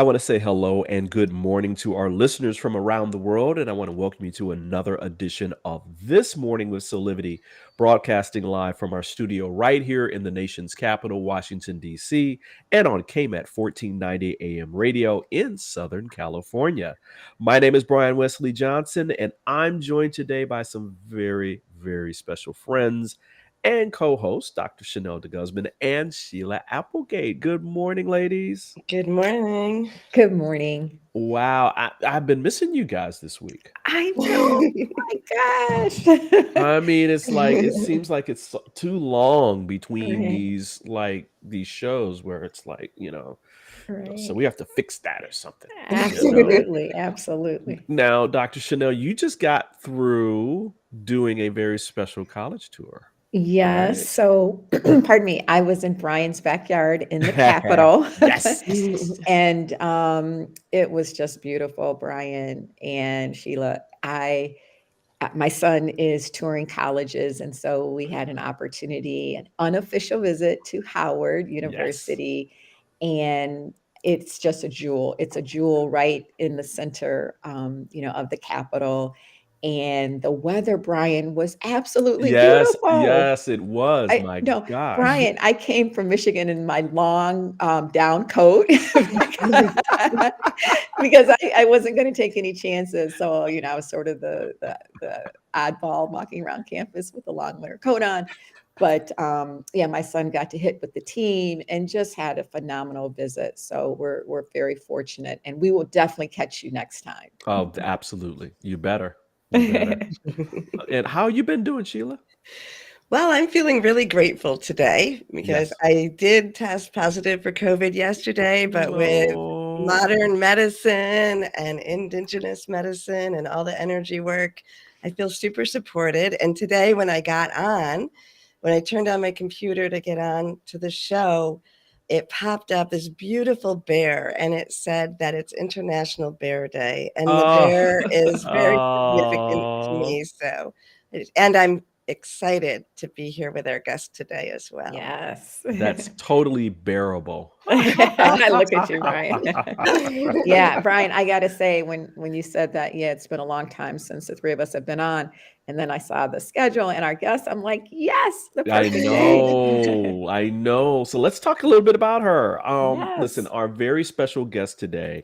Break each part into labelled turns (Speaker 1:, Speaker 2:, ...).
Speaker 1: I want to say hello and good morning to our listeners from around the world, and I want to welcome you to another edition of This Morning with Soulivity, broadcasting live from our studio right here in the nation's capital, Washington, D.C., and on KMET 1490 AM radio in Southern California. My name is Brian Wesley Johnson, and I'm joined today by some very, very special friends and co-hosts, Dr. Chanel DeGuzman and Sheila Applegate. Good morning, ladies.
Speaker 2: Good morning.
Speaker 3: Good morning.
Speaker 1: Wow, I've been missing you guys this week.
Speaker 3: I know. My gosh.
Speaker 1: I mean, it's like it seems like it's too long between
Speaker 3: Right.
Speaker 1: these shows where it's like, so
Speaker 3: Right.
Speaker 1: we have to fix that or something, you know.
Speaker 3: Absolutely. Absolutely.
Speaker 1: Now, Dr. Chanel, you just got through doing a very special college tour,
Speaker 3: Yes.
Speaker 1: right?
Speaker 3: So, pardon me, I was in Brian's backyard in the Capitol.
Speaker 1: Yes, yes, yes, yes.
Speaker 3: And it was just beautiful, Brian and Sheila. My son is touring colleges, and so we had an opportunity, an unofficial visit to Howard
Speaker 1: Yes.
Speaker 3: University, and it's just a jewel. It's a jewel right in the center, of the Capitol, and the weather, Brian, was absolutely
Speaker 1: Yes,
Speaker 3: beautiful.
Speaker 1: yes, it was.
Speaker 3: I
Speaker 1: My
Speaker 3: no,
Speaker 1: gosh.
Speaker 3: Brian, I came from Michigan in my long, down coat because I wasn't gonna take any chances. So, I was sort of the oddball walking around campus with a long winter coat on. But, yeah, my son got to hit with the team and just had a phenomenal visit. So we're very fortunate, and we will definitely catch you next time.
Speaker 1: Oh, absolutely. You better. You better. And how you been doing, Sheila?
Speaker 2: Well, I'm feeling really grateful today because
Speaker 1: Yes.
Speaker 2: I did test positive for COVID yesterday, but with
Speaker 1: No.
Speaker 2: modern medicine and indigenous medicine and all the energy work, I feel super supported. And today, when I turned on my computer to get on to the show, it popped up this beautiful bear and it said that it's International Bear Day. And the
Speaker 1: Oh.
Speaker 2: bear is very significant to
Speaker 1: Oh.
Speaker 2: me. And I'm excited to be here with our guest today as well.
Speaker 3: Yes.
Speaker 1: That's totally bearable.
Speaker 3: Look at you, Brian. Yeah, Brian, I gotta say, when you said that, yeah, it's been a long time since the three of us have been on. And then I saw the schedule and our guest. I'm like, yes, the
Speaker 1: I
Speaker 3: perfect day.
Speaker 1: know. I know. So let's talk a little bit about her. Listen,
Speaker 3: Yes.
Speaker 1: our very special guest today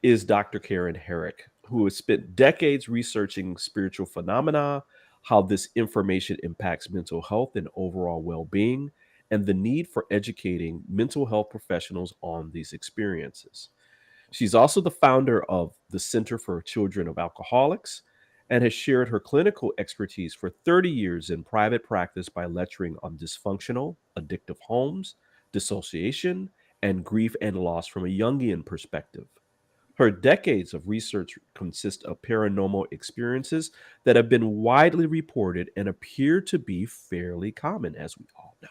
Speaker 1: is Dr. Karen Herrick, who has spent decades researching spiritual phenomena, how this information impacts mental health and overall well-being, and the need for educating mental health professionals on these experiences. She's also the founder of the Center for Children of Alcoholics and has shared her clinical expertise for 30 years in private practice by lecturing on dysfunctional, addictive homes, dissociation, and grief and loss from a Jungian perspective. Her decades of research consist of paranormal experiences that have been widely reported and appear to be fairly common, as we all know.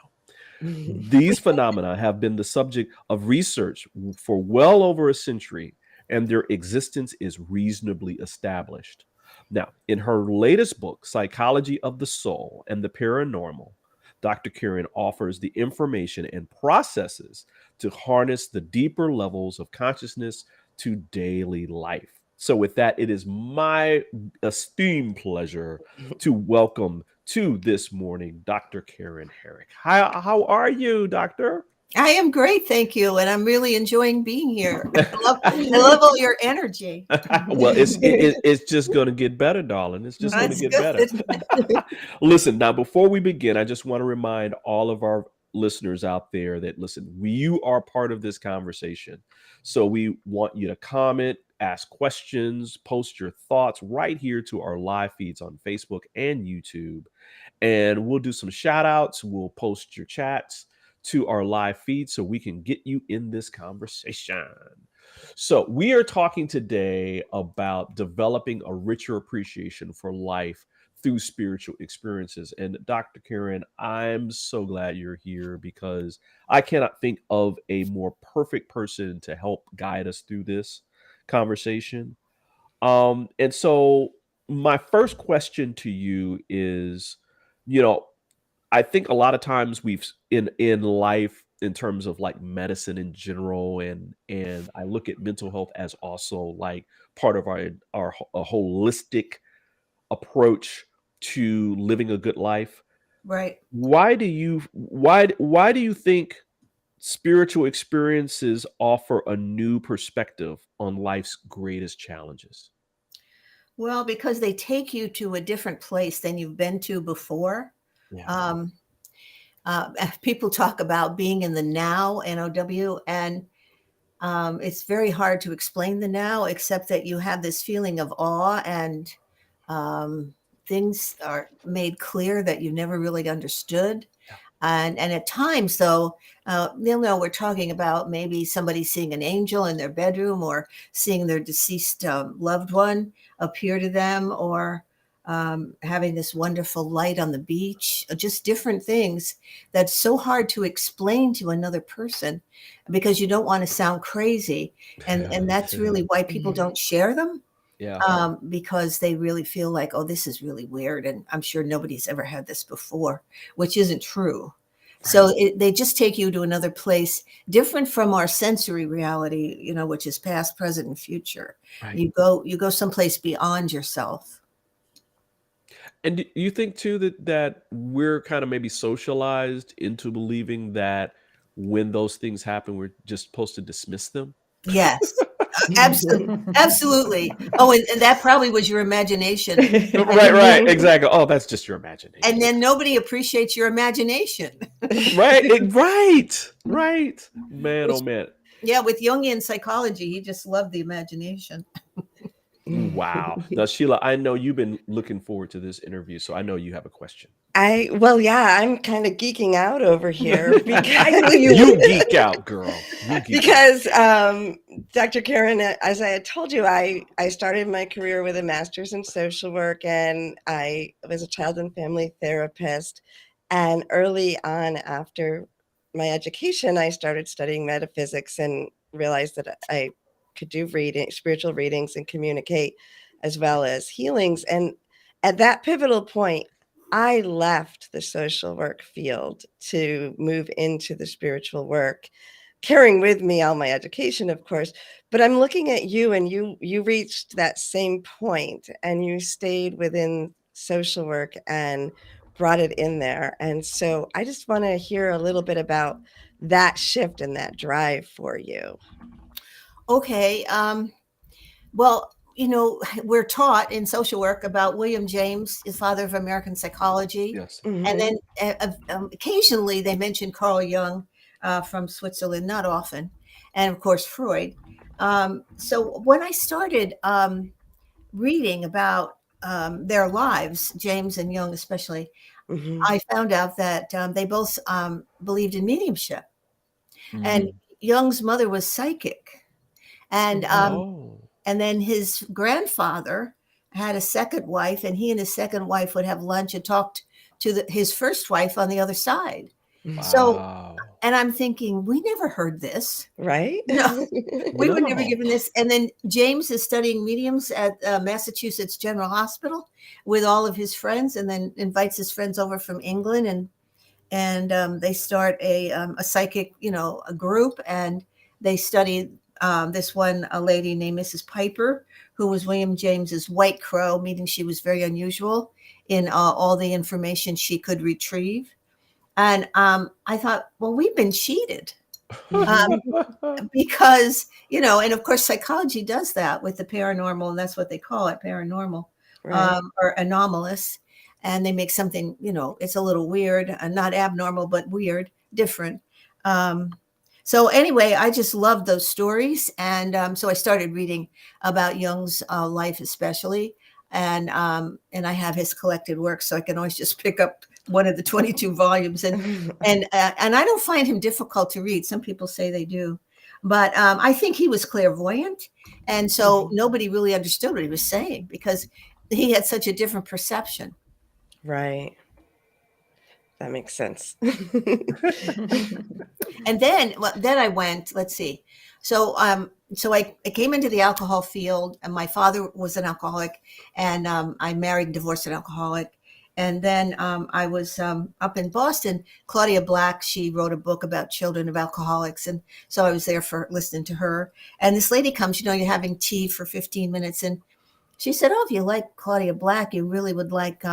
Speaker 1: These phenomena have been the subject of research for well over a century, and their existence is reasonably established. Now, in her latest book, Psychology of the Soul and the Paranormal, Dr. Karen offers the information and processes to harness the deeper levels of consciousness to daily life. So, with that, it is my esteemed pleasure to welcome to this morning Dr. Karen Herrick. How are you, Doctor?
Speaker 4: I am great, thank you, and I'm really enjoying being here. I love all your energy.
Speaker 1: Well, it's just going to get better, darling. It's just going to
Speaker 4: That's
Speaker 1: get better.
Speaker 4: good.
Speaker 1: Listen, now before we begin, I just want to remind all of our listeners out there that listen, you are part of this conversation. So we want you to comment, ask questions, post your thoughts right here to our live feeds on Facebook and YouTube. And we'll do some shout outs. We'll post your chats to our live feed so we can get you in this conversation. So, we are talking today about developing a richer appreciation for life through spiritual experiences. And Dr. Karen, I'm so glad you're here because I cannot think of a more perfect person to help guide us through this conversation. And so, my first question to you is, you know, I think a lot of times in life in terms of like medicine in general, and I look at mental health as also like part of our a holistic approach to living a good life.
Speaker 4: Right.
Speaker 1: Why do you think spiritual experiences offer a new perspective on life's greatest challenges?
Speaker 4: Well, because they take you to a different place than you've been to before.
Speaker 1: Yeah.
Speaker 4: Um, People talk about being in the now, NOW, and it's very hard to explain the now, except that you have this feeling of awe, and um, things are made clear that you never really understood.
Speaker 1: Yeah.
Speaker 4: And at times, though, we're talking about maybe somebody seeing an angel in their bedroom, or seeing their deceased loved one appear to them, or having this wonderful light on the beach, just different things that's so hard to explain to another person because you don't want to sound crazy. And that's really why people don't share them,
Speaker 1: Yeah.
Speaker 4: because they really feel like, oh, this is really weird. And I'm sure nobody's ever had this before, which isn't true. So they just take you to another place different from our sensory reality, which is past, present, and future.
Speaker 1: Right.
Speaker 4: You go someplace beyond yourself.
Speaker 1: And do you think too that we're kind of maybe socialized into believing that when those things happen, we're just supposed to dismiss them?
Speaker 4: Yes, absolutely. Oh, and that probably was your imagination.
Speaker 1: Right, exactly. Oh, that's just your imagination.
Speaker 4: And then nobody appreciates your imagination.
Speaker 1: Right. Man, oh man.
Speaker 4: Yeah, with Jungian psychology, he just loved the imagination.
Speaker 1: Wow. Now, Sheila, I know you've been looking forward to this interview, so I know you have a question.
Speaker 2: I'm kind of geeking out over here because
Speaker 3: I knew you
Speaker 1: You geek out, girl. You geek
Speaker 2: because Dr. Karen, as I had told you, I started my career with a master's in social work, and I was a child and family therapist. And early on after my education, I started studying metaphysics and realized that I could do spiritual readings and communicate as well as healings. And at that pivotal point, I left the social work field to move into the spiritual work, carrying with me all my education, of course. But I'm looking at you, and you reached that same point, and you stayed within social work and brought it in there. And so I just want to hear a little bit about that shift and that drive for you.
Speaker 4: Okay. Well, we're taught in social work about William James, the father of American psychology.
Speaker 1: Yes.
Speaker 4: And then occasionally they mention Carl Jung from Switzerland, not often. And of course, Freud. So when I started reading about their lives, James and Jung especially, I found out that they both believed in mediumship. And Jung's mother was psychic. And and then his grandfather had a second wife, and he and his second wife would have lunch and talked to his first wife on the other side.
Speaker 1: Wow.
Speaker 4: So, and I'm thinking, we never heard this.
Speaker 2: Right?
Speaker 4: No, we were never
Speaker 1: No.
Speaker 4: given this. And then James is studying mediums at Massachusetts General Hospital with all of his friends, and then invites his friends over from England, and they start a psychic, a group, and they study this a lady named Mrs. Piper, who was William James's white crow, meaning she was very unusual in all the information she could retrieve. And I thought, well, we've been cheated because, and of course, psychology does that with the paranormal, and that's what they call it, paranormal,
Speaker 2: Right.
Speaker 4: or anomalous. And they make something, it's a little weird, not abnormal, but weird, different. So anyway, I just loved those stories. And so I started reading about Jung's life, especially. And I have his collected works, so I can always just pick up one of the 22 volumes. And I don't find him difficult to read. Some people say they do. But I think he was clairvoyant. And so nobody really understood what he was saying because he had such a different perception.
Speaker 2: Right. That makes sense.
Speaker 4: And then I went, let's see. So I came into the alcohol field, and my father was an alcoholic, and I married and divorced an alcoholic. And then I was up in Boston. Claudia Black, she wrote a book about children of alcoholics. And so I was there for listening to her. And this lady comes, you're having tea for 15 minutes. And she said, oh, if you like Claudia Black, you really would like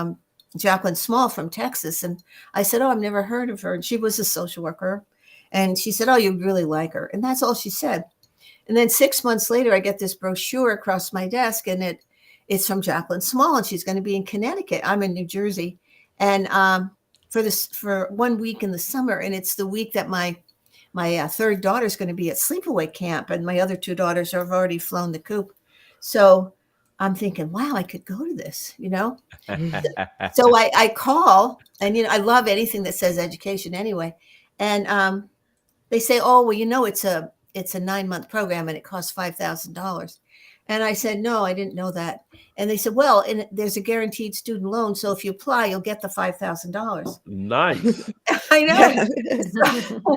Speaker 4: Jacqueline Small from Texas. And I said, oh, I've never heard of her. And she was a social worker. And she said, oh, you'd really like her. And that's all she said. And then 6 months later, I get this brochure across my desk, and it's from Jacqueline Small, and she's going to be in Connecticut. I'm in New Jersey. And for 1 week in the summer. And it's the week that my third daughter's going to be at sleepaway camp. And my other two daughters have already flown the coop. So I'm thinking, wow, I could go to this, So I call, and I love anything that says education anyway. And they say, oh, well, it's a 9-month program and it costs $5,000. And I said, no, I didn't know that. And they said, well, and there's a guaranteed student loan. So if you apply, you'll get the $5,000.
Speaker 1: Nice.
Speaker 4: I know.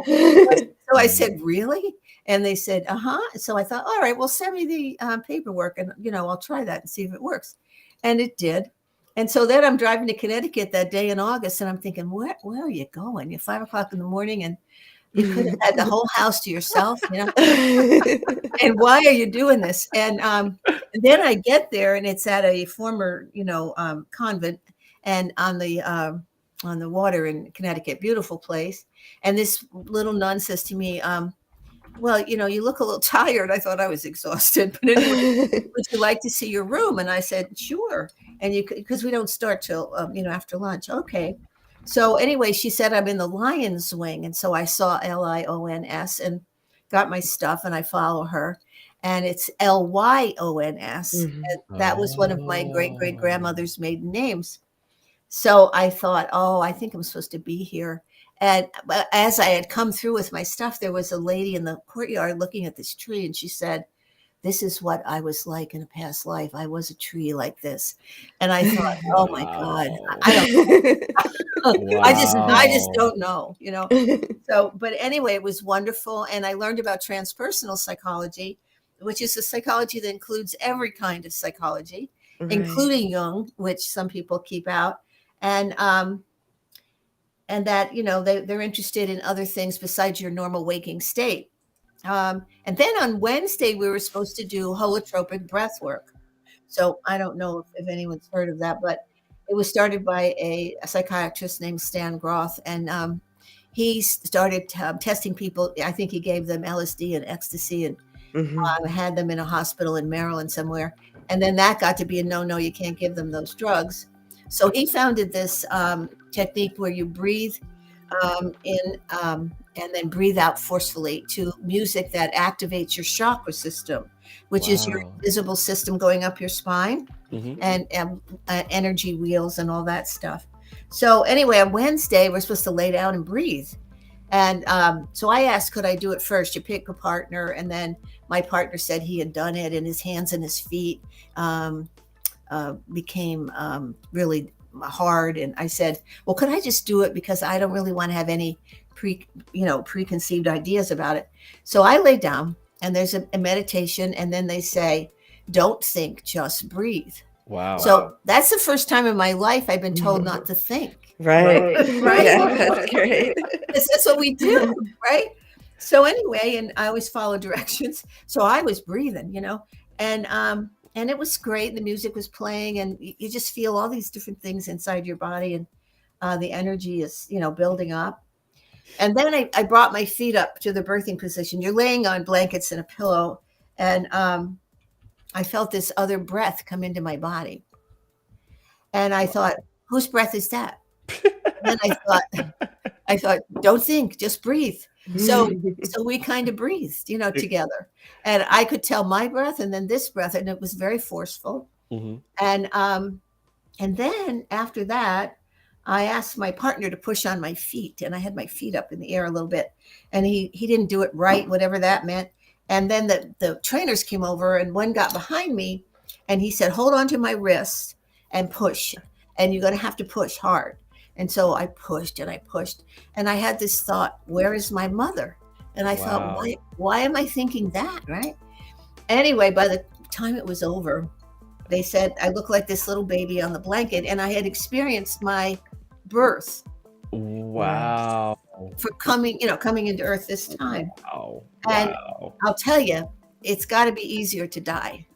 Speaker 4: Yeah. So I said, really? And they said, uh-huh. So I thought, all right, well, send me the paperwork and, I'll try that and see if it works. And it did. And so then I'm driving to Connecticut that day in August, and I'm thinking, where are you going? You're 5 o'clock in the morning, and you could have had the whole house to yourself, And why are you doing this? And then I get there, and it's at a former, convent, and on the water in Connecticut, beautiful place. And this little nun says to me, well, you look a little tired. I thought I was exhausted, but anyway, would you like to see your room? And I said, sure. And because we don't start till, after lunch. Okay. So anyway, she said, I'm in the Lion's Wing. And so I saw LIONS and got my stuff, and I follow her, and it's LYONS.
Speaker 2: Mhm.
Speaker 4: And that was one of my great grandmother's maiden names. So I thought, oh, I think I'm supposed to be here. And as I had come through with my stuff, there was a lady in the courtyard looking at this tree, and she said, this is what I was like in a past life. I was a tree like this. And I thought, oh my God, I don't know. I just don't know, So, but anyway, it was wonderful. And I learned about transpersonal psychology, which is a psychology that includes every kind of psychology,
Speaker 2: Right.
Speaker 4: including Jung, which some people keep out. And that, they're interested in other things besides your normal waking state. And then on Wednesday, we were supposed to do holotropic breath work. So I don't know if anyone's heard of that, but it was started by a psychiatrist named Stan Groth. And he started testing people. I think he gave them LSD and ecstasy, and had them in a hospital in Maryland somewhere. And then that got to be a no, you can't give them those drugs. So he founded this technique where you breathe in and then breathe out forcefully to music that activates your chakra system, which is your invisible system going up your spine, and energy wheels and all that stuff. So anyway, on Wednesday, we're supposed to lay down and breathe. And so I asked, could I do it first? You pick a partner. And then my partner said he had done it, and his hands and his feet became really hard. And I said, well, could I just do it? Because I don't really want to have any preconceived ideas about it. So I lay down, and there's a meditation, and then they say, don't think, just breathe.
Speaker 1: Wow.
Speaker 4: So that's the first time in my life I've been told not to think.
Speaker 2: Right.
Speaker 4: Right.
Speaker 2: Yeah, that's great.
Speaker 4: That's what we do, right? So anyway, and I always follow directions. So I was breathing, and it was great. The music was playing, and you just feel all these different things inside your body, and the energy is, building up. And then I brought my feet up to the birthing position. You're laying on blankets and a pillow, and I felt this other breath come into my body. And I thought, whose breath is that? Then I thought, don't think, just breathe. So we kind of breathed, together. And I could tell my breath and then this breath, and it was very forceful. And then after that, I asked my partner to push on my feet, and I had my feet up in the air a little bit, and he didn't do it right, whatever that meant. And then the trainers came over, and one got behind me, and he said, hold on to my wrist and push, and you're going to have to push hard. And so I pushed, and I had this thought, where is my mother? And I thought, why am I thinking that, right? Anyway, by the time it was over, They said I look like this little baby on the blanket, and I had experienced my birth
Speaker 1: Wow.
Speaker 4: for coming into Earth this time.
Speaker 1: Wow.
Speaker 4: And
Speaker 1: Wow.
Speaker 4: I'll tell you, it's got to be easier to die.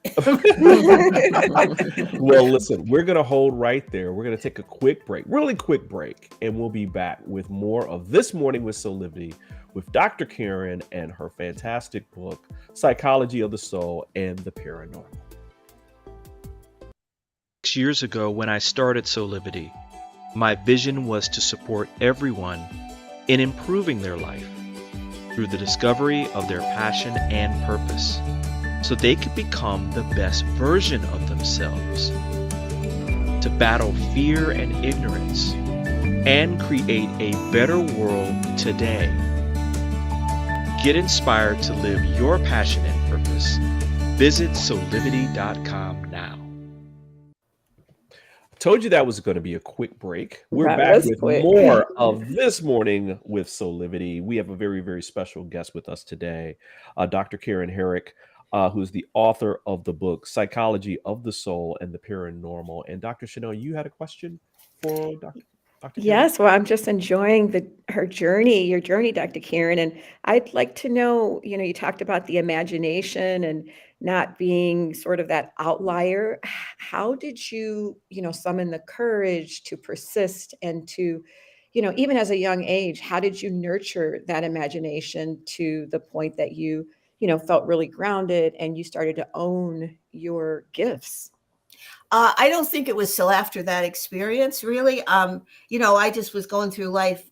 Speaker 1: Well, listen, we're going to hold right there. We're going to take a quick break, really quick break, and we'll be back with more of This Morning with Soulivity with Dr. Karen and her fantastic book, Psychology of the Soul and the Paranormal.
Speaker 5: 6 years ago when I started Soulivity, my vision was to support everyone in improving their life through the discovery of their passion and purpose, so they could become the best version of themselves, to battle fear and ignorance, and create a better world today. Get inspired to live your passion and purpose. Visit Soulivity.com now.
Speaker 1: Told you that was going to be a quick break. We're
Speaker 3: That
Speaker 1: back
Speaker 3: was
Speaker 1: with
Speaker 3: quick.
Speaker 1: more of This Morning with Soulivity. We have a very, very special guest with us today, Dr. Karen Herrick, who's the author of the book Psychology of the Soul and the Paranormal. And Dr. Chanel, you had a question for Dr. Karen?
Speaker 3: Yes, well, I'm just enjoying your journey, Dr. Karen. And I'd like to know, you talked about the imagination and not being sort of that outlier. How did you, summon the courage to persist and to, even as a young age, how did you nurture that imagination to the point that you, felt really grounded and you started to own your gifts?
Speaker 4: I don't think it was till after that experience, really. I just was going through life,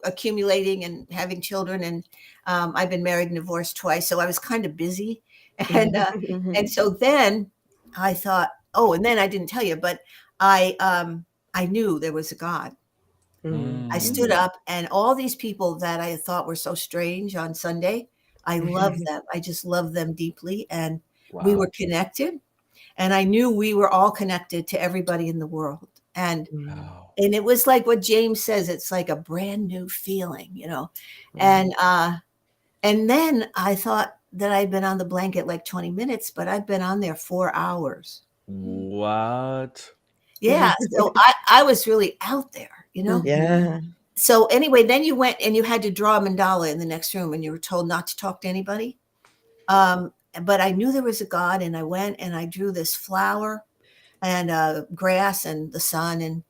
Speaker 4: accumulating and having children, and I've been married and divorced twice, so I was kind of busy, and and so then I thought, oh, and then I didn't tell you, but I knew there was a God. I stood up, and all these people that I thought were so strange on Sunday, I love them. I just love them deeply, and we were connected. And I knew we were all connected to everybody in the world. And it was like what James says, it's like a brand new feeling, And then I thought that I'd been on the blanket like 20 minutes, but I've been on there 4 hours.
Speaker 1: What?
Speaker 4: Yeah. So I was really out there,
Speaker 2: Yeah.
Speaker 4: So anyway, then you went and you had to draw a mandala in the next room, and you were told not to talk to anybody. But I knew there was a God, and I went and I drew this flower and grass and the sun. And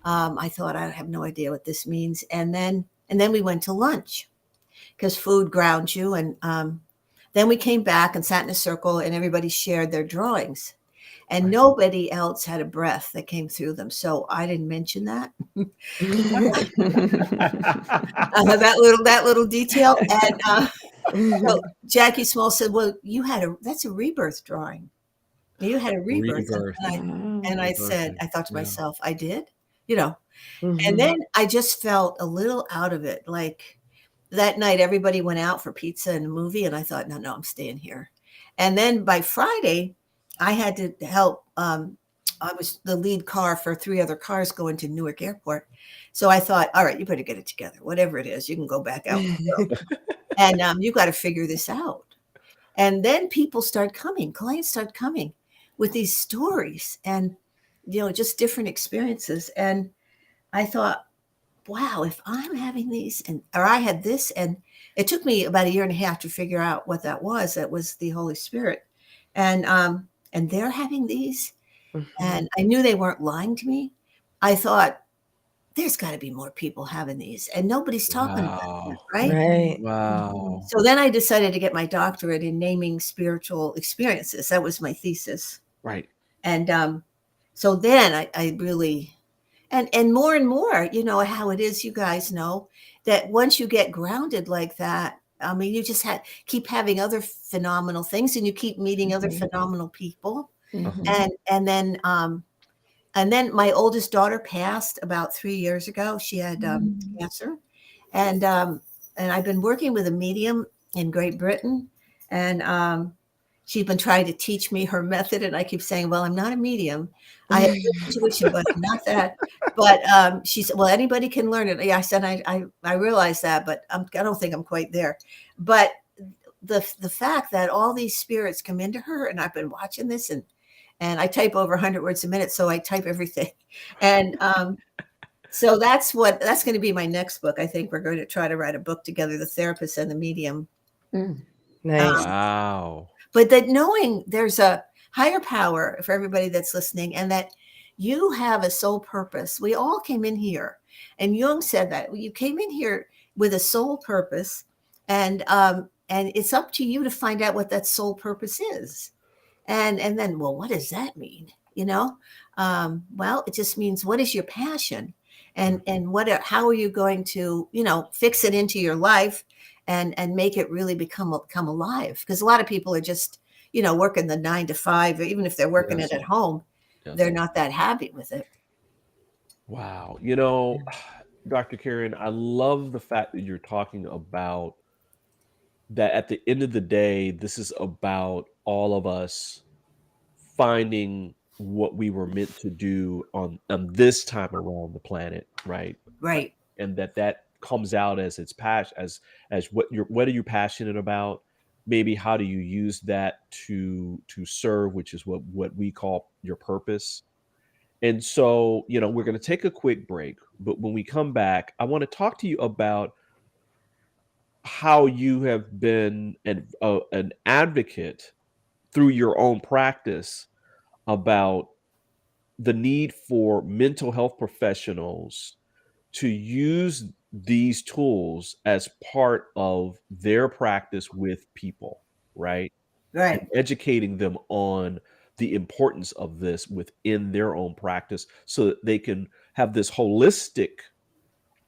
Speaker 4: I thought, I have no idea what this means. And then we went to lunch because food grounds you. And then we came back and sat in a circle, and everybody shared their drawings. And nobody else had a breath that came through them. So I didn't mention that. that little detail. And so Jackie Small said, well, that's a rebirth drawing. You had a rebirth. And I said, I thought to myself, I did, and then I just felt a little out of it. Like that night, everybody went out for pizza and a movie. And I thought, no, I'm staying here. And then by Friday, I had to help. I was the lead car for 3 other cars going to Newark Airport. So I thought, all right, you better get it together. Whatever it is, you can go back out. And you got to figure this out. And then clients start coming with these stories and, just different experiences. And I thought, wow, if I'm having these or I had this, and it took me about 1.5 years to figure out what that was. That was the Holy Spirit. And they're having these. And I knew they weren't lying to me. I thought, there's got to be more people having these, and nobody's talking about it, right?
Speaker 2: Right.
Speaker 1: Wow.
Speaker 4: So then I decided to get my doctorate in naming spiritual experiences. That was my thesis.
Speaker 1: Right.
Speaker 4: And so then I really, and more, how it is, you guys know that once you get grounded like that, I mean, you just keep having other phenomenal things, and you keep meeting other phenomenal people. And then my oldest daughter passed about 3 years ago. She had cancer. And I've been working with a medium in Great Britain. And she's been trying to teach me her method. And I keep saying, well, I'm not a medium. I have intuition, but I'm not that. But she said, well, anybody can learn it. Yeah, I said, I realize that, but I don't think I'm quite there. But the fact that all these spirits come into her, and I've been watching this, and I type over 100 words a minute, so I type everything. And so that's going to be my next book. I think we're going to try to write a book together, The Therapist and the Medium.
Speaker 3: Mm.
Speaker 2: Nice.
Speaker 1: Wow.
Speaker 4: But that knowing there's a higher power for everybody that's listening, and that you have a soul purpose. We all came in here, and Jung said that you came in here with a soul purpose, and it's up to you to find out what that soul purpose is. And then, well, what does that mean? Well, it just means, what is your passion, and how are you going to, fix it into your life and make it really come alive? Because a lot of people are just, working the 9 to 5, or even if they're working
Speaker 1: Yes.
Speaker 4: it at home,
Speaker 1: Yes.
Speaker 4: they're not that happy with it.
Speaker 1: Wow. Dr. Karen, I love the fact that you're talking about that at the end of the day, this is about all of us finding what we were meant to do on this time around the planet, right?
Speaker 4: Right.
Speaker 1: And that comes out as its passion, as what are you passionate about? Maybe how do you use that to serve, which is what we call your purpose. And so, we're going to take a quick break, but when we come back, I want to talk to you about how you have been an advocate through your own practice about the need for mental health professionals to use these tools as part of their practice with people, right? And
Speaker 4: Right.
Speaker 1: educating them on the importance of this within their own practice so that they can have this holistic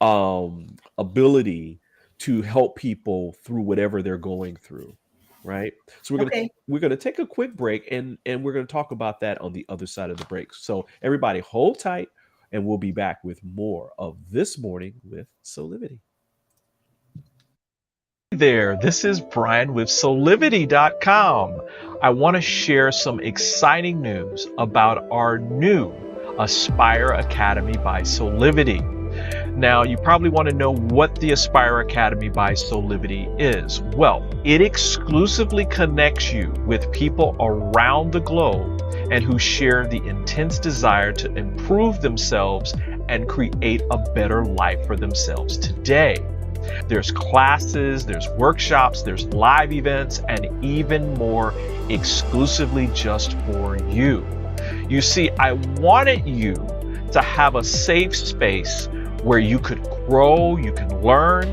Speaker 1: ability to help people through whatever they're going through, right? So
Speaker 4: Okay.
Speaker 1: we're gonna take a quick break, and we're gonna talk about that on the other side of the break. So everybody hold tight, and we'll be back with more of This Morning with Soulivity.
Speaker 5: There, this is Brian with Soulivity.com. I want to share some exciting news about our new Aspire Academy by Soulivity. Now, you probably want to know what the Aspire Academy by Soulivity is. Well, it exclusively connects you with people around the globe and who share the intense desire to improve themselves and create a better life for themselves today. There's classes, there's workshops, there's live events, and even more exclusively just for you. You see, I wanted you to have a safe space where you could grow, you can learn,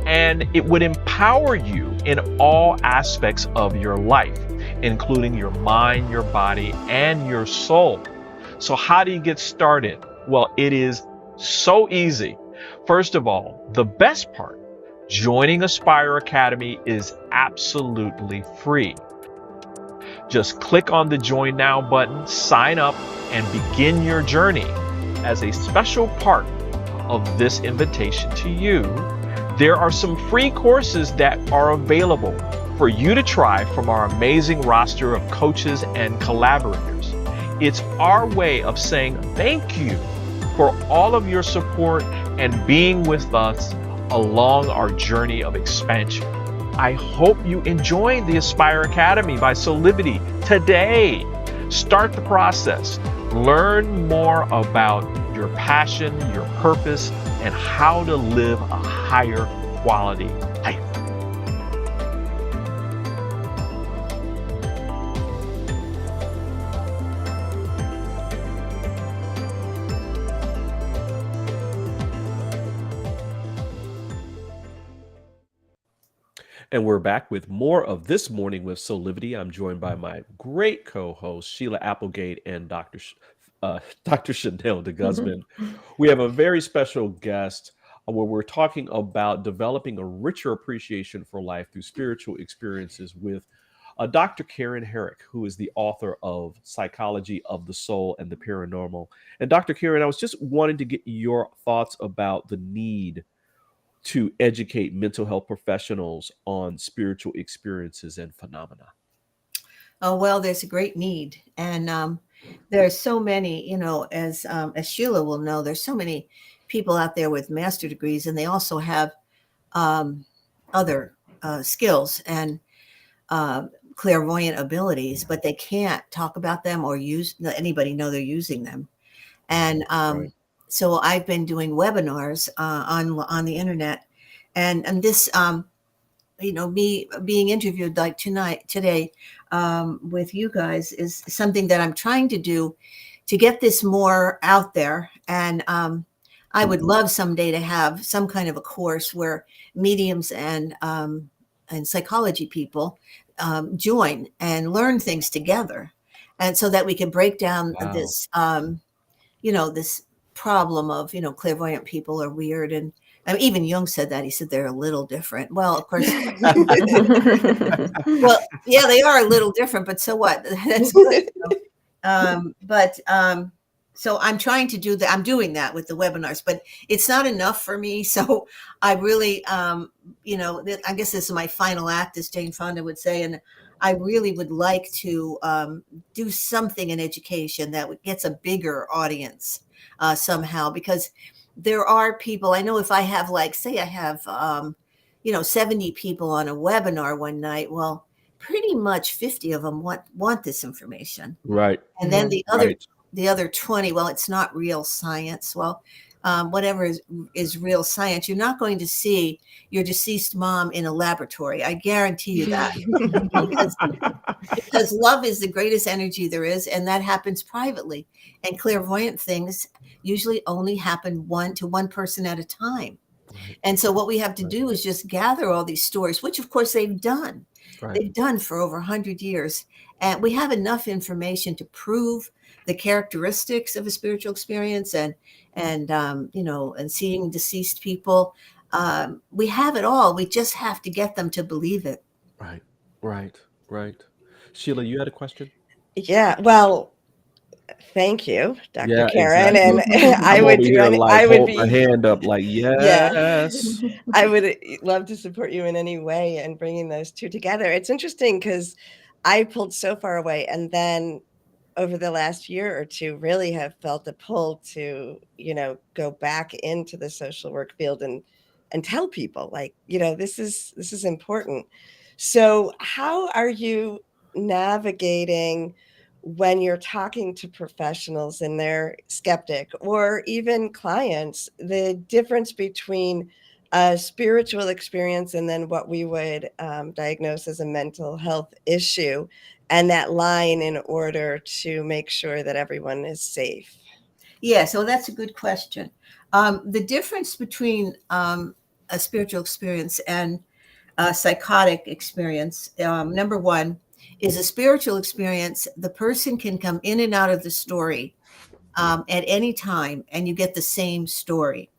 Speaker 5: and it would empower you in all aspects of your life, including your mind, your body, and your soul. So how do you get started? Well, it is so easy. First of all, the best part, joining Aspire Academy is absolutely free. Just click on the Join Now button, sign up, and begin your journey. As a special part of this invitation to you, there are some free courses that are available for you to try from our amazing roster of coaches and collaborators. It's our way of saying thank you for all of your support and being with us along our journey of expansion. I hope you enjoy the Aspire Academy by Soulivity today. Start the process. Learn more about your passion, your purpose, and how to live a higher quality life.
Speaker 1: And we're back with more of This Morning with Soulivity. I'm joined by my great co-hosts, Sheila Applegate and Dr. Chanel DeGuzman. We have a very special guest where we're talking about developing a richer appreciation for life through spiritual experiences with Dr. Karen Herrick, who is the author of Psychology of the Soul and the Paranormal. And Dr. Karen, I was just wanting to get your thoughts about the need to educate mental health professionals on spiritual experiences and phenomena.
Speaker 4: Oh, well, there's a great need. And there are so many, as Sheila will know, there's so many people out there with master degrees, and they also have other skills and clairvoyant abilities, but they can't talk about them or let anybody know they're using them. And
Speaker 1: Right.
Speaker 4: so I've been doing webinars on the internet, and this me being interviewed like today with you guys is something that I'm trying to do to get this more out there. And I would love someday to have some kind of a course where mediums and psychology people join and learn things together, and so that we can break down
Speaker 1: Wow.
Speaker 4: this this problem of clairvoyant people are weird. And I mean, even Jung said that. He said they're a little different. Well, of course, well, yeah, they are a little different, but so what? That's good. So I'm trying to do that. I'm doing that with the webinars, but it's not enough for me. So I really, I guess this is my final act, as Jane Fonda would say. And I really would like to do something in education that gets a bigger audience somehow, because there are people, I know if I have say I have, 70 people on a webinar one night, well, pretty much 50 of them want this information.
Speaker 1: Right.
Speaker 4: And then the
Speaker 1: Right.
Speaker 4: other 20, well, it's not real science. Well, whatever is real science, you're not going to see your deceased mom in a laboratory. I guarantee you that. because love is the greatest energy there is, and that happens privately. And clairvoyant things usually only happen to one person at a time.
Speaker 1: Right.
Speaker 4: And so what we have to do is just gather all these stories, which of course they've done.
Speaker 1: Right.
Speaker 4: They've done for over 100 years. And we have enough information to prove the characteristics of a spiritual experience and seeing deceased people. We have it all. We just have to get them to believe it.
Speaker 1: Right. Right. Right. Sheila, you had a question?
Speaker 2: Yeah. Well, thank you, Dr.
Speaker 1: Yeah,
Speaker 2: Karen.
Speaker 1: exactly.
Speaker 2: And I
Speaker 1: I'm
Speaker 2: would
Speaker 1: over
Speaker 2: do
Speaker 1: here
Speaker 2: any,
Speaker 1: like
Speaker 2: I would
Speaker 1: hold my
Speaker 2: be,
Speaker 1: hand up like, yes.
Speaker 2: I would love to support you in any way and bringing those two together. It's interesting because I pulled so far away, and then over the last year or two really have felt a pull to, go back into the social work field and tell people this is important. So how are you navigating when you're talking to professionals and they're skeptic, or even clients, the difference between a spiritual experience and then what we would diagnose as a mental health issue, and that line in order to make sure that everyone is safe?
Speaker 4: Yeah, so that's a good question. The difference between a spiritual experience and a psychotic experience, number one, is a spiritual experience. The person can come in and out of the story at any time, and you get the same story.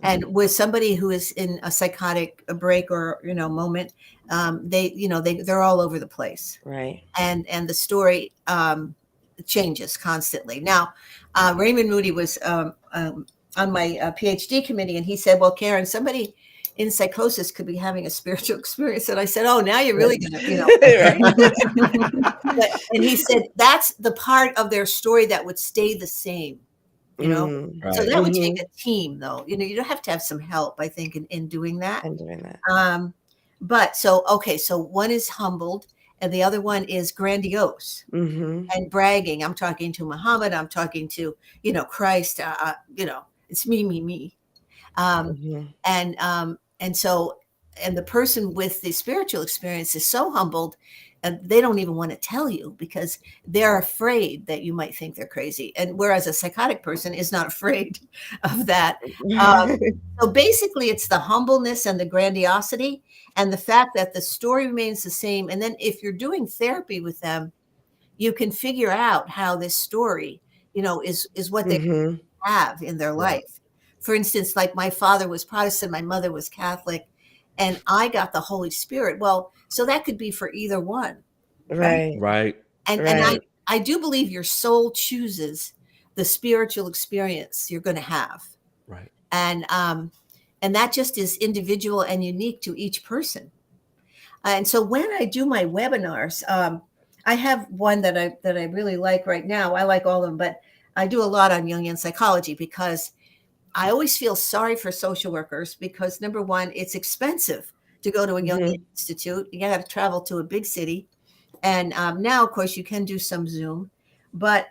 Speaker 4: And with somebody who is in a psychotic break or moment, they're all over the place,
Speaker 2: Right.
Speaker 4: and the story changes constantly. Now, Raymond Moody was on my PhD committee, and he said, "Well, Karen, somebody in psychosis could be having a spiritual experience." And I said, "Oh, now you're really gonna, And he said, "That's the part of their story that would stay the same."
Speaker 1: Right.
Speaker 4: So that would take a team, though. You don't have to have some help, I think, in doing that.
Speaker 2: And doing that.
Speaker 4: But so one is humbled, and the other one is grandiose and bragging. I'm talking to Muhammad. I'm talking to, Christ. It's me. And the person with the spiritual experience is so humbled, and they don't even want to tell you because they're afraid that you might think they're crazy. And whereas a psychotic person is not afraid of that. So basically it's the humbleness and the grandiosity and the fact that the story remains the same. And then if you're doing therapy with them, you can figure out how this story, is what they have in their life. For instance, like my father was Protestant, my mother was Catholic, and I got the Holy Spirit. Well, so that could be for either one.
Speaker 2: Right.
Speaker 1: Right.
Speaker 4: And I do believe your soul chooses the spiritual experience you're going to have.
Speaker 1: Right.
Speaker 4: And that just is individual and unique to each person. And so when I do my webinars, I have one that I really like right now. I like all of them, but I do a lot on Jungian psychology because I always feel sorry for social workers because, number one, it's expensive to go to a Jungian institute. You got to travel to a big city. And now, of course, you can do some Zoom, but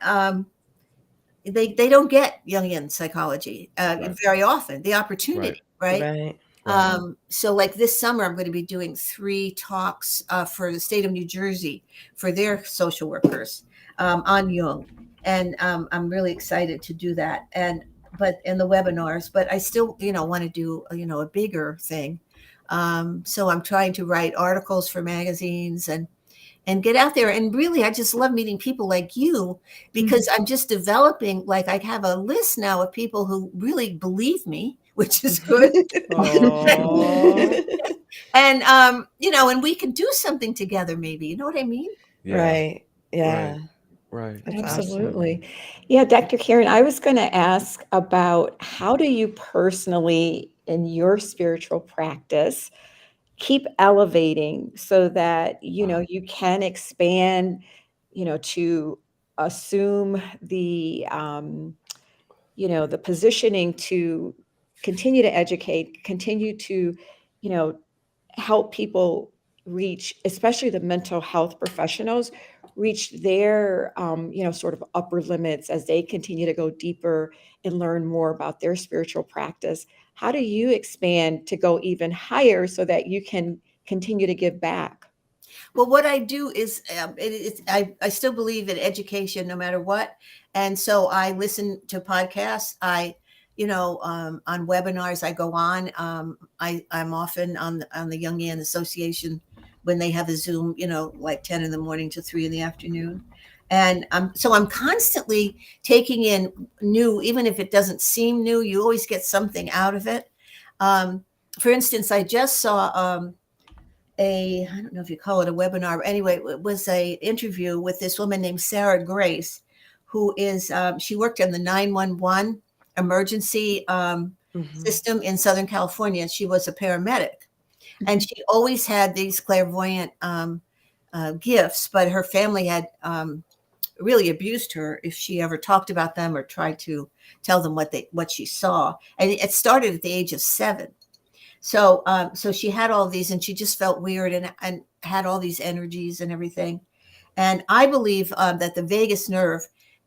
Speaker 4: they don't get Jungian psychology
Speaker 1: Right.
Speaker 4: very often, the opportunity, right?
Speaker 2: Right.
Speaker 1: Right.
Speaker 4: So like this summer, I'm going to be doing 3 talks for the state of New Jersey for their social workers on Jung. And I'm really excited to do that. And the webinars, but I still, want to do, a bigger thing. So I'm trying to write articles for magazines and get out there. And really, I just love meeting people like you, because I'm just developing, like I have a list now of people who really believe me, which is good.
Speaker 1: Aw.
Speaker 4: And, and we can do something together, maybe, you know what I mean?
Speaker 1: Yeah.
Speaker 2: Right. Yeah.
Speaker 1: Right.
Speaker 2: That's awesome.
Speaker 3: Absolutely. Yeah, Dr. Karen, I was going to ask about how do you personally, in your spiritual practice, keep elevating so that,
Speaker 1: Wow.
Speaker 3: you can expand, to assume the, the positioning to continue to educate, continue to, help people reach, especially the mental health professionals, reach their, sort of upper limits as they continue to go deeper and learn more about their spiritual practice. How do you expand to go even higher so that you can continue to give back?
Speaker 4: Well, what I do is I still believe in education no matter what. And so I listen to podcasts. On webinars I go on. I'm often on the Jungian Association when they have a Zoom, like 10 in the morning to 3 in the afternoon. And so I'm constantly taking in new, even if it doesn't seem new, you always get something out of it. For instance, I just saw I don't know if you call it a webinar, but anyway, it was a interview with this woman named Sarah Grace, who is, she worked in the 911 emergency system in Southern California. She was a paramedic, and she always had these clairvoyant gifts, but her family had really abused her if she ever talked about them or tried to tell them what she saw. And it started at the age of 7. So she had all these, and she just felt weird and had all these energies and everything. And I believe that the vagus nerve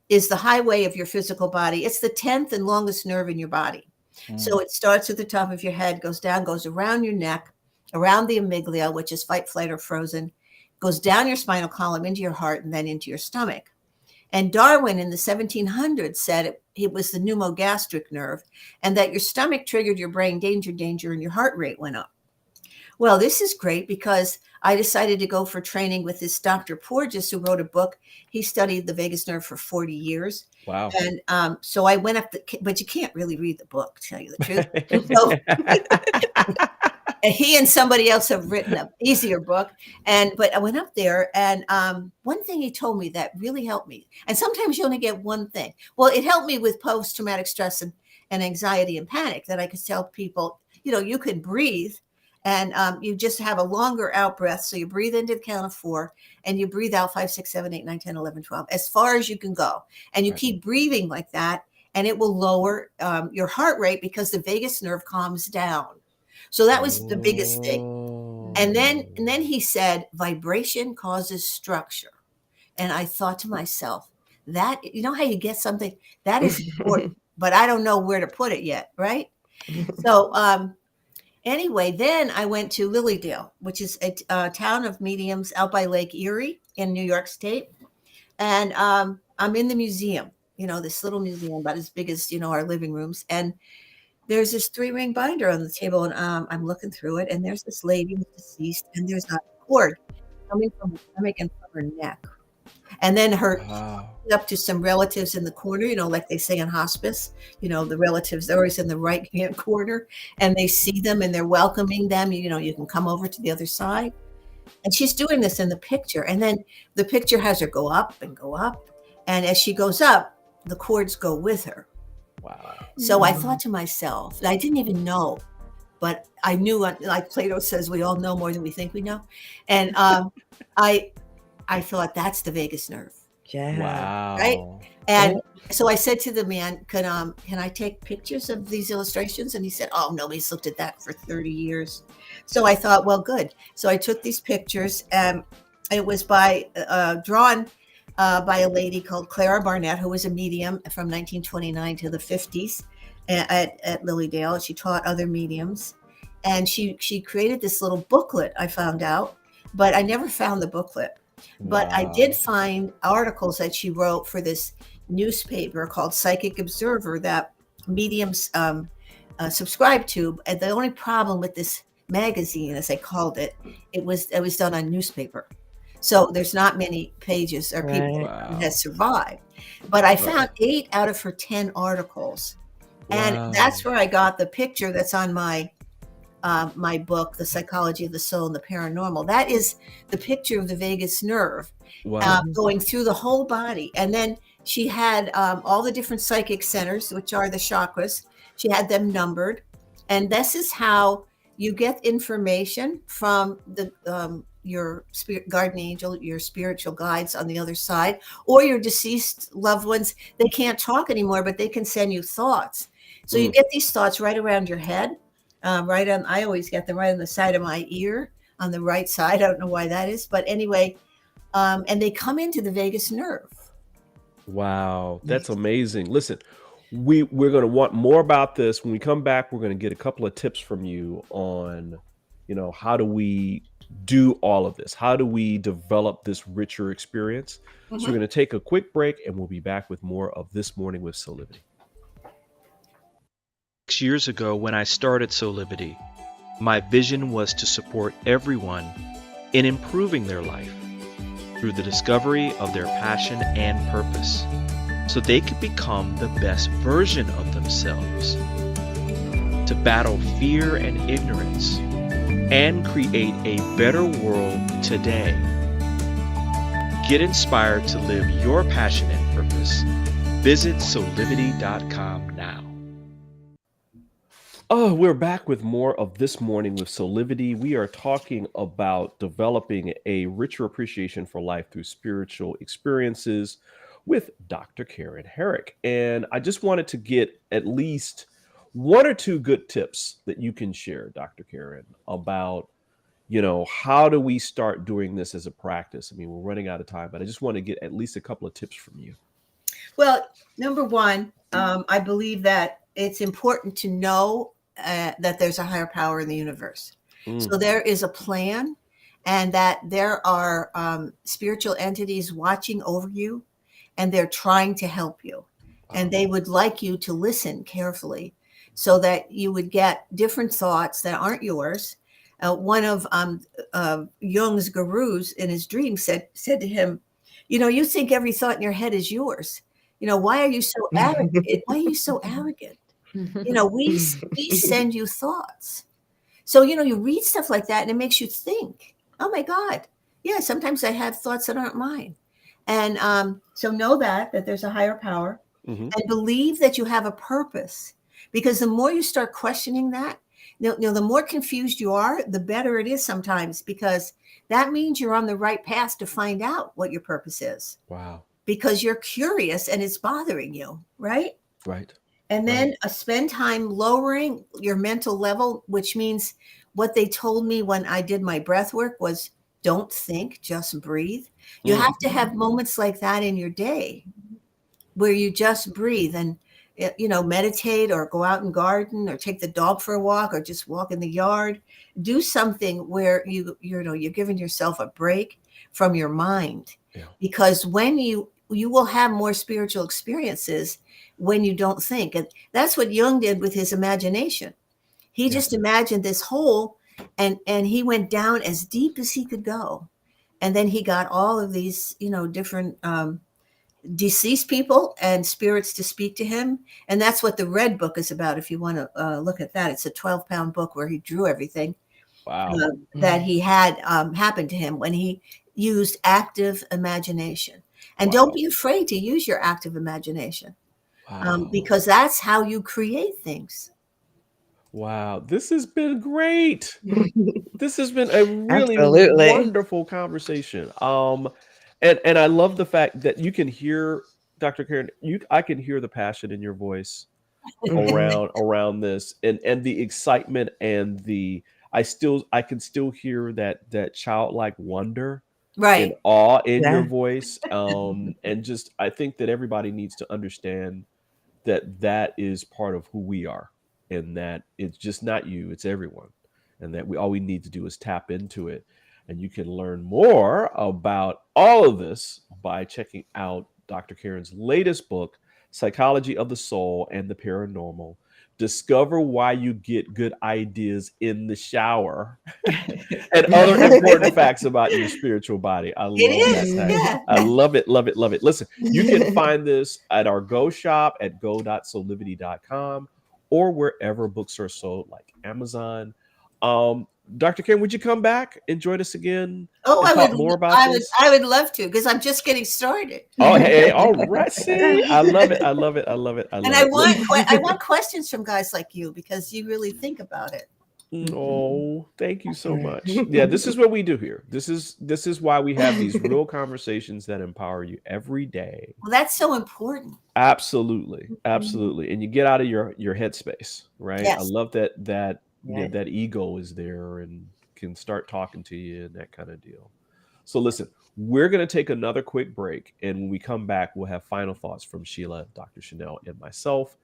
Speaker 4: is the highway of your physical body. It's the 10th and longest nerve in your body. So it starts at the top of your head, goes down, goes around your neck, around the amygdala, which is fight, flight, or frozen, goes down your spinal column into your heart and then into your stomach. And Darwin in the 1700s said it was the pneumogastric nerve, and that your stomach triggered your brain danger, danger, and your heart rate went up. Well, this is great because I decided to go for training with this Dr. Porges, who wrote a book. He studied the vagus nerve for 40 years.
Speaker 1: Wow.
Speaker 4: And so I went up, but you can't really read the book, to tell you the truth. So, he and somebody else have written an easier book. But I went up there, and one thing he told me that really helped me, and sometimes you only get one thing. Well, it helped me with post-traumatic stress and anxiety and panic, that I could tell people, you could breathe, and you just have a longer out breath. So you breathe into the count of 4, and you breathe out 5, 6, 7, 8, 9, 10, 11, 12, as far as you can go. And you keep breathing like that, and it will lower your heart rate because the vagus nerve calms down. So that was the biggest thing. And then he said, vibration causes structure. And I thought to myself, that, how you get something that is important, but I don't know where to put it yet. Right. So anyway, then I went to Lilydale, which is a town of mediums out by Lake Erie in New York State. And I'm in the museum, this little museum about as big as, our living rooms. And there's this 3-ring binder on the table, and I'm looking through it, and there's this lady who's deceased, and there's a cord coming from her stomach and from her neck. And then her up to some relatives in the corner, like they say in hospice, the relatives, they're always in the right-hand corner, and they see them and they're welcoming them. You can come over to the other side. And she's doing this in the picture. And then the picture has her go up and go up. And as she goes up, the cords go with her. Wow. So I thought to myself, I didn't even know, but I knew, like Plato says, we all know more than we think we know. And I thought, that's the vagus nerve.
Speaker 2: Yeah.
Speaker 1: Wow.
Speaker 4: Right. And so I said to the man, can I take pictures of these illustrations? And he said, oh, nobody's looked at that for 30 years. So I thought, well, good. So I took these pictures, and It was by drawn by a lady called Clara Barnett, who was a medium from 1929 to the 50s at Lilydale. She taught other mediums, and she created this little booklet. I found out, but I never found the booklet. But I did
Speaker 1: Wow.
Speaker 4: find articles that she wrote for this newspaper called Psychic Observer that mediums subscribe to. And the only problem with this magazine, as I called it, it was done on newspaper. So there's not many pages or people
Speaker 2: Right.
Speaker 4: that
Speaker 1: Wow.
Speaker 4: has survived. But I
Speaker 1: Right.
Speaker 4: found 8 out of her 10 articles. And
Speaker 1: Wow.
Speaker 4: that's where I got the picture that's on my my book, The Psychology of the Soul and the Paranormal. That is the picture of the vagus nerve
Speaker 1: Wow.
Speaker 4: going through the whole body. And then she had all the different psychic centers, which are the chakras. She had them numbered. And this is how you get information from the your spirit guardian angel, your spiritual guides on the other side, or your deceased loved ones. They can't talk anymore, but they can send you thoughts. So you
Speaker 1: Mm.
Speaker 4: get these thoughts right around your head, right on. I always get them right on the side of my ear, on the right side. I don't know why that is, but anyway, and they come into the vagus nerve.
Speaker 1: Wow, that's amazing. Listen, we're going to want more about this when we come back. We're going to get a couple of tips from you on, how do we do all of this? How do we develop this richer experience? So we're going to take a quick break, and we'll be back with more of This Morning with Soulivity.
Speaker 5: 6 years ago, when I started Soulivity, my vision was to support everyone in improving their life through the discovery of their passion and purpose, so they could become the best version of themselves, to battle fear and ignorance, and create a better world today. Get inspired to live your passion and purpose. Visit Soulivity.com now.
Speaker 1: Oh, we're back with more of This Morning with Soulivity. We are talking about developing a richer appreciation for life through spiritual experiences with Dr. Karen Herrick. And I just wanted to get at least 1 or 2 good tips that you can share, Dr. Karen, about, how do we start doing this as a practice? I mean, we're running out of time, but I just want to get at least a couple of tips from you.
Speaker 4: Well, number one, I believe that it's important to know that there's a higher power in the universe. So there is a plan, and that there are spiritual entities watching over you, and they're trying to help you. And they would like you to listen carefully so that you would get different thoughts that aren't yours. One of Jung's gurus in his dream said to him, you think every thought in your head is yours. Why are you so arrogant? Why are you so arrogant? We send you thoughts. So, you read stuff like that and it makes you think, oh my God. Yeah, sometimes I have thoughts that aren't mine. And so know that there's a higher power, and believe that you have a purpose, because the more you start questioning that, the more confused you are, the better it is sometimes, because that means you're on the right path to find out what your purpose is.
Speaker 1: Wow.
Speaker 4: Because you're curious and it's bothering you, right?
Speaker 1: Right.
Speaker 4: And then spend time lowering your mental level, which means what they told me when I did my breath work was don't think, just breathe. You have to have moments like that in your day where you just breathe and, meditate or go out and garden or take the dog for a walk or just walk in the yard. Do something where you're giving yourself a break from your mind, because when you will have more spiritual experiences when you don't think. And that's what Jung did with his imagination. He just imagined this hole, and he went down as deep as he could go. And then he got all of these, different deceased people and spirits to speak to him. And that's what the Red Book is about. If you want to look at that, it's a 12-pound book where he drew everything that he had happen to him when he used active imagination. And don't be afraid to use your active imagination, because that's how you create things.
Speaker 1: Wow, this has been great. This has been a really
Speaker 2: Absolutely.
Speaker 1: wonderful conversation. And I love the fact that you can hear, Dr. Karen, I can hear the passion in your voice around this, and the excitement, and I can still hear that childlike wonder
Speaker 4: Right.
Speaker 1: in awe in your
Speaker 2: Yeah.
Speaker 1: voice. And just, I think that everybody needs to understand that that is part of who we are, and that it's just not you, it's everyone. And that we all we need to do is tap into it. And you can learn more about all of this by checking out Dr. Karen's latest book, Psychology of the Soul and the Paranormal. Discover why you get good ideas in the shower and other important facts about your spiritual body. I
Speaker 4: It
Speaker 1: love that
Speaker 4: is.
Speaker 1: title.
Speaker 4: Yeah.
Speaker 1: I love it, love it, love it. Listen, you can find this at our Go shop at go.soulivity.com or wherever books are sold, like Amazon. Dr. Karen, would you come back and join us again
Speaker 4: Oh,
Speaker 1: and talk more about this?
Speaker 4: I would love to, because I'm just getting started.
Speaker 1: Oh, hey, all right. See, I love it. I love it. I love it. I love
Speaker 4: And
Speaker 1: it.
Speaker 4: I want questions from guys like you, because you really think about it.
Speaker 1: Oh, thank you so much. Yeah, this is what we do here. This is why we have these real conversations that empower you every day.
Speaker 4: Well, that's so important.
Speaker 1: Absolutely, absolutely, and you get out of your headspace, right? I
Speaker 4: Yes.
Speaker 1: love that
Speaker 2: Yes.
Speaker 1: that ego is there and can start talking to you and that kind of deal. So listen, we're going to take another quick break, and when we come back, we'll have final thoughts from Sheila, Dr. Chanel, and myself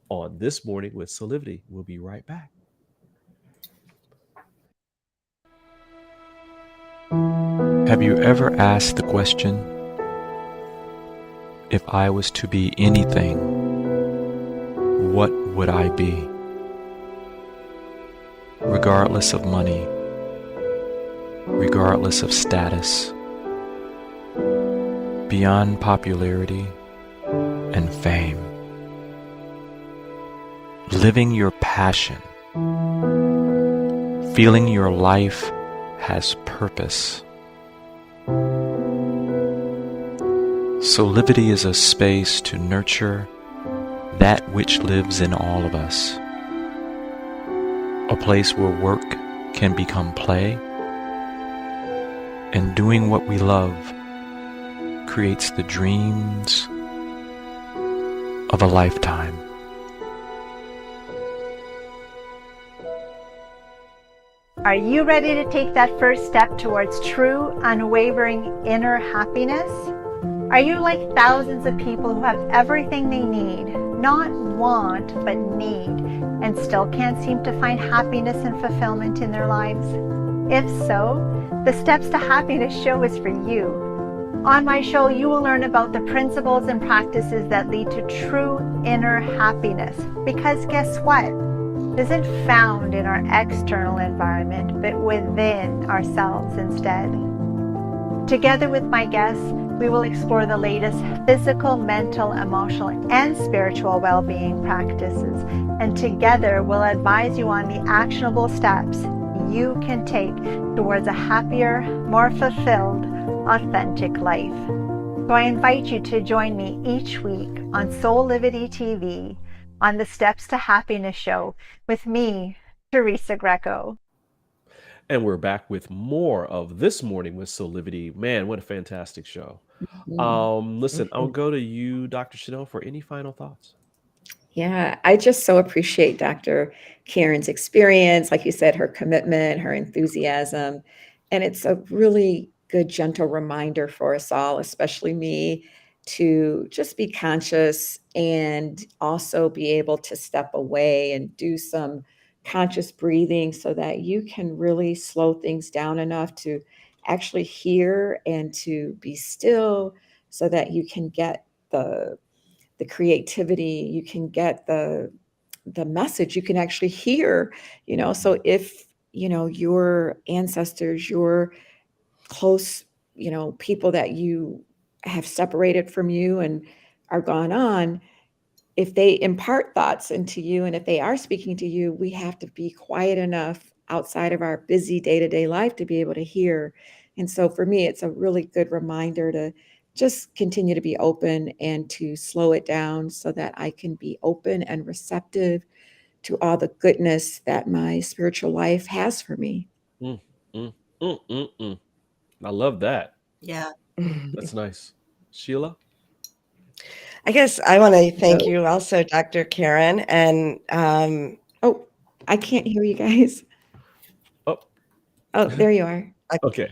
Speaker 1: on This Morning with Soulivity. We'll be right back.
Speaker 5: Have you ever asked the question, if I was to be anything, what would I be? Regardless of money, regardless of status, beyond popularity and fame. Living your passion, feeling your life has purpose. Soulivity is a space to nurture that which lives in all of us. A place where work can become play, and doing what we love creates the dreams of a lifetime.
Speaker 6: Are you ready to take that first step towards true, unwavering inner happiness? Are you like thousands of people who have everything they need, not want, but need, and still can't seem to find happiness and fulfillment in their lives? If so, the Steps to Happiness show is for you. On my show, you will learn about the principles and practices that lead to true inner happiness. Because guess what? It isn't found in our external environment, but within ourselves instead. Together with my guests, we will explore the latest physical, mental, emotional, and spiritual well-being practices. And together, we'll advise you on the actionable steps you can take towards a happier, more fulfilled, authentic life. So I invite you to join me each week on Soulivity TV on the Steps to Happiness show with me, Teresa Greco.
Speaker 1: And we're back with more of This Morning with Soulivity. Man, what a fantastic show. Listen, I'll go to you, Dr. Chanel, for any final thoughts.
Speaker 3: Yeah, I just so appreciate Dr. Karen's experience, like you said, her commitment, her enthusiasm. And it's a really good, gentle reminder for us all, especially me, to just be conscious and also be able to step away and do some conscious breathing so that you can really slow things down enough to actually hear and to be still so that you can get the creativity, you can get the message, you can actually hear, so if, your ancestors, your close, people that you have separated from you and are gone on, if they impart thoughts into you and if they are speaking to you, we have to be quiet enough outside of our busy day-to-day life to be able to hear. And so for me, it's a really good reminder to just continue to be open and to slow it down so that I can be open and receptive to all the goodness that my spiritual life has for me.
Speaker 1: Mm, mm, mm, mm, mm. I love that.
Speaker 4: Yeah.
Speaker 1: That's nice. Sheila?
Speaker 2: I guess I want to thank
Speaker 3: So-
Speaker 2: you also, Dr. Karen. And
Speaker 3: Oh, I can't hear you guys.
Speaker 1: Oh,
Speaker 3: Oh, there you are.
Speaker 1: Okay.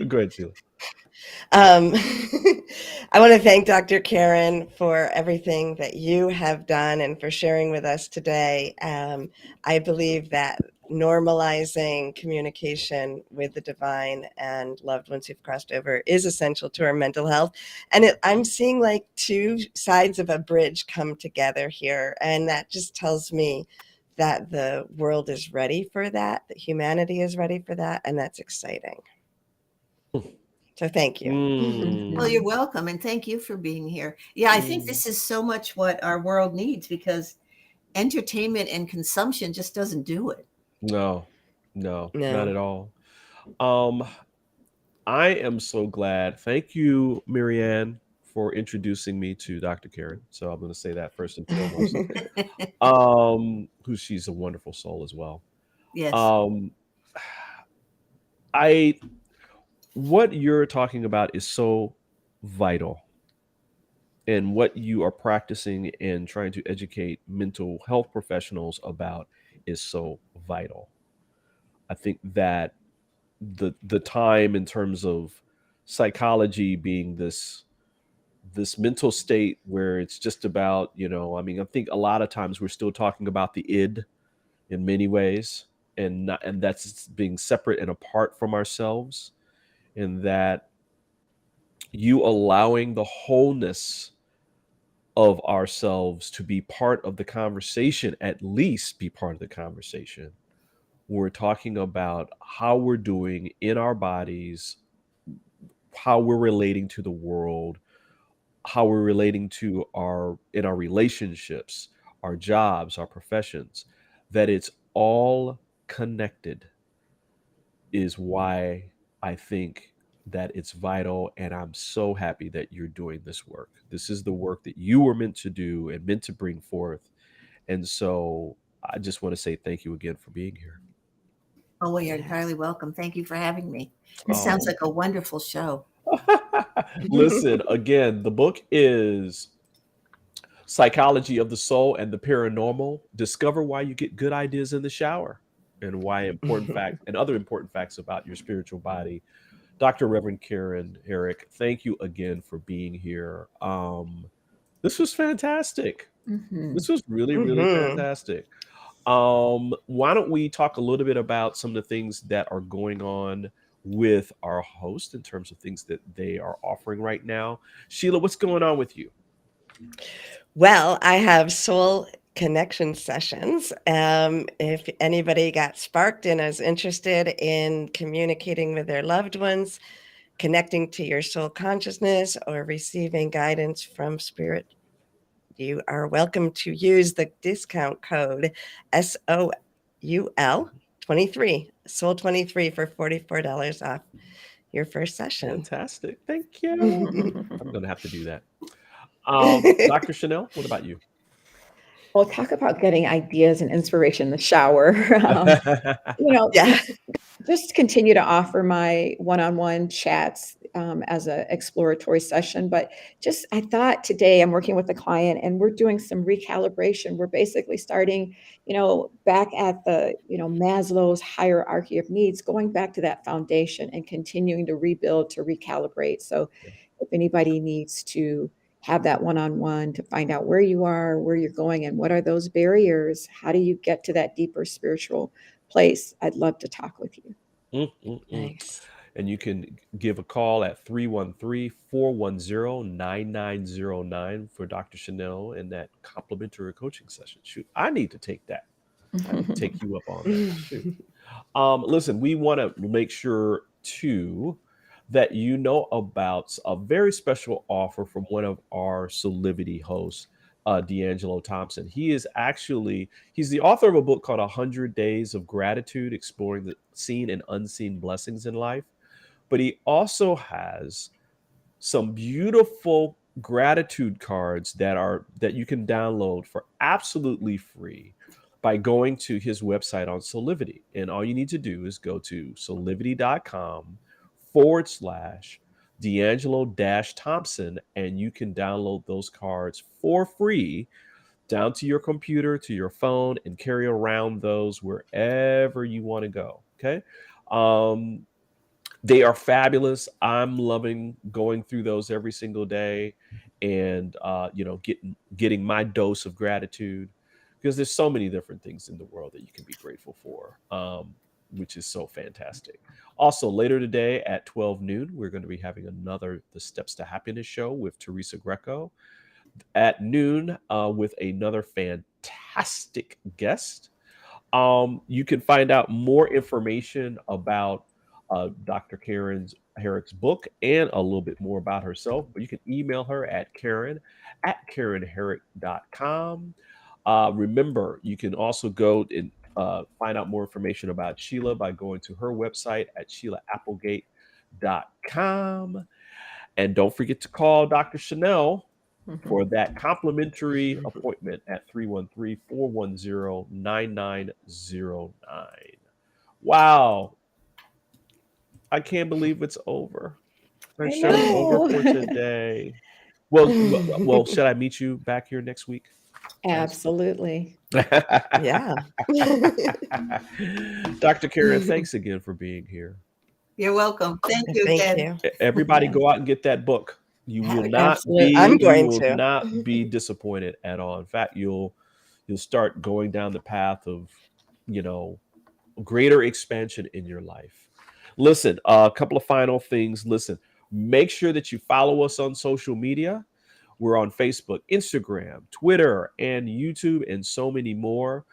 Speaker 1: Go ahead, Sheila.
Speaker 2: Um, I want to thank Dr. Karen for everything that you have done and for sharing with us today. I believe that normalizing communication with the divine and loved ones who've crossed over is essential to our mental health. And I'm seeing like two sides of a bridge come together here. And that just tells me that the world is ready for that humanity is ready for that. And that's exciting. So thank you.
Speaker 4: Well, you're welcome. And thank you for being here. Yeah, I think this is so much what our world needs because entertainment and consumption just doesn't do it.
Speaker 1: No, not at all. I am so glad. Thank you, Marianne, for introducing me to Dr. Karen. So I'm going to say that first and foremost. Who she's a wonderful soul as well.
Speaker 4: Yes.
Speaker 1: What you're talking about is so vital. And what you are practicing and trying to educate mental health professionals about is so vital. I think that the time in terms of psychology being this mental state where it's just about, I mean, I think a lot of times we're still talking about the id in many ways, and that's being separate and apart from ourselves, and that you allowing the wholeness of ourselves to be part of the conversation, at least be part of the conversation. We're talking about how we're doing in our bodies, how we're relating to the world, how we're relating to our relationships, our jobs, our professions, that it's all connected is why I think that it's vital. And I'm so happy that you're doing this work. This is the work that you were meant to do and meant to bring forth. And so I just want to say thank you again for being here.
Speaker 4: Oh, well, you're entirely welcome. Thank you for having me. This sounds like a wonderful show.
Speaker 1: Listen, again, the book is Psychology of the Soul and the Paranormal. Discover why you get good ideas in the shower and why important facts and other important facts about your spiritual body. Dr. Reverend Karen Herrick, thank you again for being here. This was fantastic. This was really, really fantastic. Why don't we talk a little bit about some of the things that are going on with our host in terms of things that they are offering right now? Sheila, what's going on with you?
Speaker 2: Well, I have soul connection sessions. If anybody got sparked and is interested in communicating with their loved ones, connecting to your soul consciousness, or receiving guidance from spirit, you are welcome to use the discount code SOUL23, Soul23 for $44 off your first session.
Speaker 1: Fantastic. Thank you. I'm going to have to do that. Dr. Chanel, what about you?
Speaker 3: Well, talk about getting ideas and inspiration in the shower. Just continue to offer my one-on-one chats as an exploratory session. But I thought today I'm working with a client and we're doing some recalibration. We're basically starting, back at the, Maslow's hierarchy of needs, going back to that foundation and continuing to rebuild, to recalibrate. So if anybody needs to have that one-on-one to find out where you are, where you're going, and what are those barriers, how do you get to that deeper spiritual place, I'd love to talk with you.
Speaker 2: Nice.
Speaker 1: And you can give a call at 313-410-9909 for Dr. Chanel and that complimentary coaching session. Shoot, I need to take that. I need to take you up on that. Shoot. Listen, we want to make sure too that you know about a very special offer from one of our Soulivity hosts, D'Angelo Thompson. He's the author of a book called 100 Days of Gratitude, exploring the seen and unseen blessings in life. But he also has some beautiful gratitude cards that you can download for absolutely free by going to his website on Soulivity. And all you need to do is go to soulivity.com/D'Angelo-Thompson, and you can download those cards for free down to your computer, to your phone, and carry around those wherever you want to go. Okay. They are fabulous. I'm loving going through those every single day, and getting my dose of gratitude, because there's so many different things in the world that you can be grateful for, which is so fantastic. Also, later today at 12 noon, we're going to be having another The Steps to Happiness show with Teresa Greco at noon, with another fantastic guest. You can find out more information about Dr. Karen Herrick's book and a little bit more about herself, but you can email her at Karen@KarenHerrick.com. Remember, you can also go and find out more information about Sheila by going to her website at SheilaApplegate.com. And don't forget to call Dr. Chanel for that complimentary appointment at 313-410-9909. Wow. I can't believe it's over. Our show's over for today. Well, should I meet you back here next week?
Speaker 3: Absolutely.
Speaker 2: Yeah.
Speaker 1: Dr. Karen, thanks again for being here.
Speaker 4: You're welcome. Thank you again.
Speaker 1: Everybody go out and get that book. You will not
Speaker 2: Absolutely. I'm going to.
Speaker 1: not be disappointed at all. In fact, you'll start going down the path of, greater expansion in your life. Listen, a couple of final things. Listen, make sure that you follow us on social media. We're on Facebook, Instagram, Twitter, and YouTube, and so many more.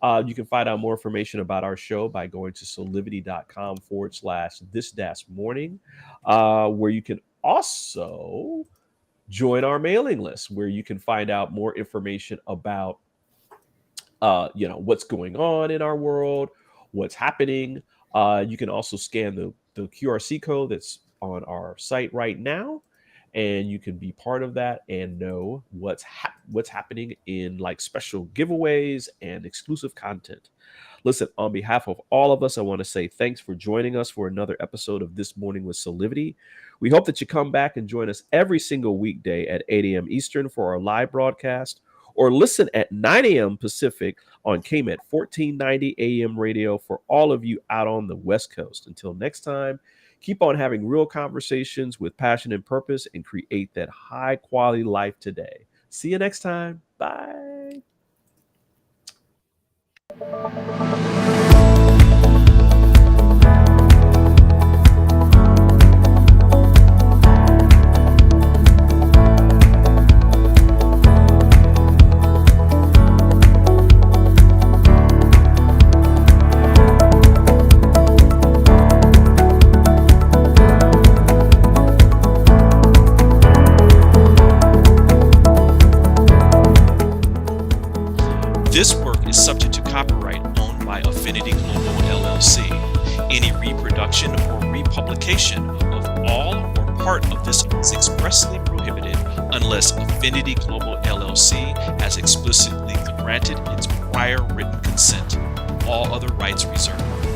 Speaker 1: You can find out more information about our show by going to soulivity.com/this-morning, where you can also join our mailing list, where you can find out more information about, what's going on in our world, what's happening. You can also scan the QRC code that's on our site right now, and you can be part of that and know what's happening in like special giveaways and exclusive content. Listen, on behalf of all of us, I want to say thanks for joining us for another episode of This Morning with Soulivity. We hope that you come back and join us every single weekday at 8 a.m. Eastern for our live broadcast, or listen at 9 a.m. Pacific on KMET 1490 AM radio for all of you out on the West Coast. Until next time, keep on having real conversations with passion and purpose, and create that high quality life today. See you next time. Bye.
Speaker 5: This work is subject to copyright owned by Affinity Global LLC. Any reproduction or republication of all or part of this is expressly prohibited unless Affinity Global LLC has explicitly granted its prior written consent. All other rights reserved.